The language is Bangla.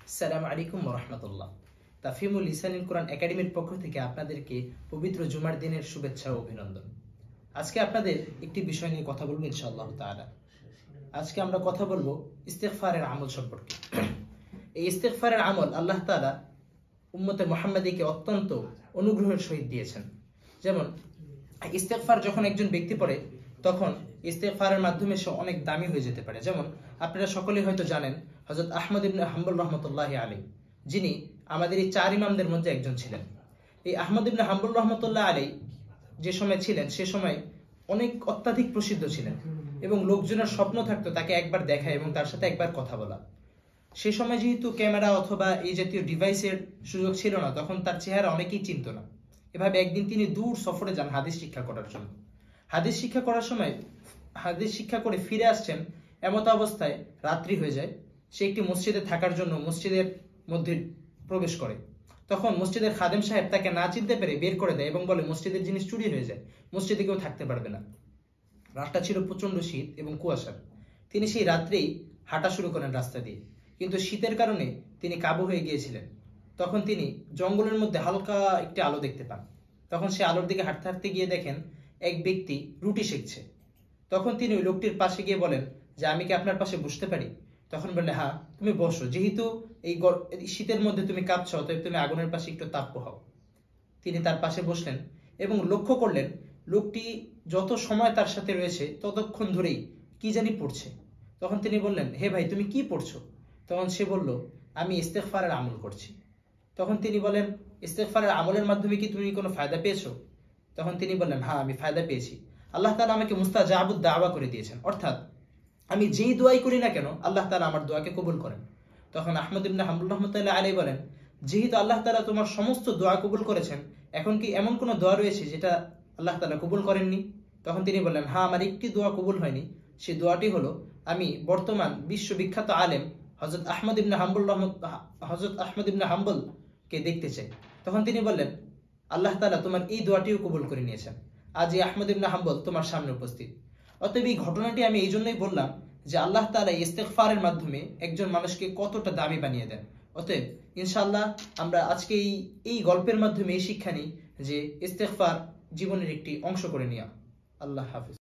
আসসালামু আলাইকুম ওয়া রাহমাতুল্লাহ। তাফহিমুল লিসানিল কোরআন একাডেমির পক্ষ থেকে আপনাদেরকে পবিত্র জুমার দিনের শুভেচ্ছা ও অভিনন্দন। আজকে আপনাদের একটি বিষয় নিয়ে কথা বলবো ইনশাআল্লাহ তাআলা। আজকে আমরা কথা বলবো ইস্তিগফারের আমল সম্পর্কে। এই ইস্তিগফারের আমল আল্লাহ তাআলা উম্মতে মুহাম্মাদীকে অত্যন্ত অনুগ্রহের সহিত দিয়েছেন। যেমন ইস্তিগফার যখন একজন ব্যক্তি পড়ে তখন ইস্তিগফারের মাধ্যমে সে অনেক দামি হয়ে যেতে পারে। যেমন আপনারা সকলেই হয়তো জানেন হযরত আহমদ ইবনে হাম্বল রাহমাতুল্লাহি আলাইহি, যিনি আমাদের এই চার ইমামদের মধ্যে একজন ছিলেন। এই আহমদ ইবনে হাম্বল রাহমাতুল্লাহি আলাইহি যে সময় ছিলেন সে সময় অনেক অত্যাধিক প্রসিদ্ধ ছিলেন এবং লোকজনের স্বপ্ন থাকতো তাকে একবার দেখা এবং তার সাথে একবার কথা বলা। সে সময় যেহেতু ক্যামেরা অথবা এই জাতীয় ডিভাইসের সুযোগ ছিল না, তখন তার চেহারা অনেকেই চিনত না। এভাবে একদিন তিনি দূর সফরে যান হাদিস শিক্ষা করার জন্য। হাদিস শিক্ষা করার সময় হাদিস শিক্ষা করে ফিরে আসছেন, এমত অবস্থায় রাত্রি হয়ে যায়। সে একটি মসজিদে থাকার জন্য মসজিদের মধ্যে প্রবেশ করে। তখন মসজিদের খাদেম সাহেব তাকে না চিনতে পেরে বের করে দেয় এবং বলে মসজিদের জিনিস চুরি হয়ে যায়, মসজিদে কেউ থাকতে পারবে না। রাতটা ছিল প্রচন্ড শীত এবং কুয়াশার। তিনি সেই রাত্রেই হাঁটা শুরু করেন রাস্তা দিয়ে, কিন্তু শীতের কারণে তিনি কাবু হয়ে গিয়েছিলেন। তখন তিনি জঙ্গলের মধ্যে হালকা একটি আলো দেখতে পান। তখন সে আলোর দিকে হাঁটতে হাঁটতে গিয়ে দেখেন এক ব্যক্তি রুটি সেঁকছে। তখন তিনি ওই লোকটির পাশে গিয়ে বলেন যে আমি কি আপনার পাশে বসতে পারি? তখন বললে হ্যাঁ তুমি বসো, যেহেতু এই শীতের মধ্যে তুমি কাঁপছো অতএব তুমি আগুনের পাশে একটু তাপ্য হও। তিনি তার পাশে বসলেন এবং লক্ষ্য করলেন লোকটি যত সময় তার সাথে রয়েছে ততক্ষণ ধরেই কি জানি পড়ছে। তখন তিনি বললেন হে ভাই তুমি কি পড়ছো? তখন সে বলল আমি ইস্তেগফারের আমল করছি। তখন তিনি বলেন ইস্তেগফারের আমলের মাধ্যমে কি তুমি কোনো ফায়দা পেয়েছো? তখন তিনি বললেন হ্যাঁ আমি ফায়দা পেয়েছি। আল্লাহ তাআলা আমাকে মুস্তাজাবুদ দাওয়া করে দিয়েছেন, অর্থাৎ আমি যেই দোয়াই করি না কেন আল্লাহ তাআলা আমার দোয়াকে কবুল করেন। তখন আহমদ ইবনে হাম্বল রাহমাতুল্লাহি আলাইহি বলেন যেহেতু আল্লাহ তাআলা তোমার সমস্ত দোয়া কবুল করেছেন, এখন কি এমন কোনো দোয়া রয়েছে যেটা আল্লাহ তাআলা কবুল করেননি? তখন তিনি বললেন হ্যাঁ আমার একটি দোয়া কবুল হয়নি। সেই দোয়াটি হলো আমি বর্তমান বিশ্ববিখ্যাত আলেম হযরত আহমদ ইবনে হাম্বল কে দেখতে চাই। তখন তিনি বললেন আল্লাহ তাআলা তোমার এই দোয়াটিও কবুল করে নিয়েছেন, আজ এই আহমদ ইবনে হাম্বল তোমার সামনে উপস্থিত। অতএব এই ঘটনাটি আমি এই জন্যই বললাম যে আল্লাহ তাআলা ইস্তেগফারের মাধ্যমে একজন মানুষকে কতটা দামি বানিয়ে দেন। অতএব ইনশাআল্লাহ আমরা আজকে এই গল্পের মাধ্যমে এই শিক্ষা নিই যে ইস্তেগফার জীবনের একটি অংশ করে নেওয়া। আল্লাহ হাফেজ।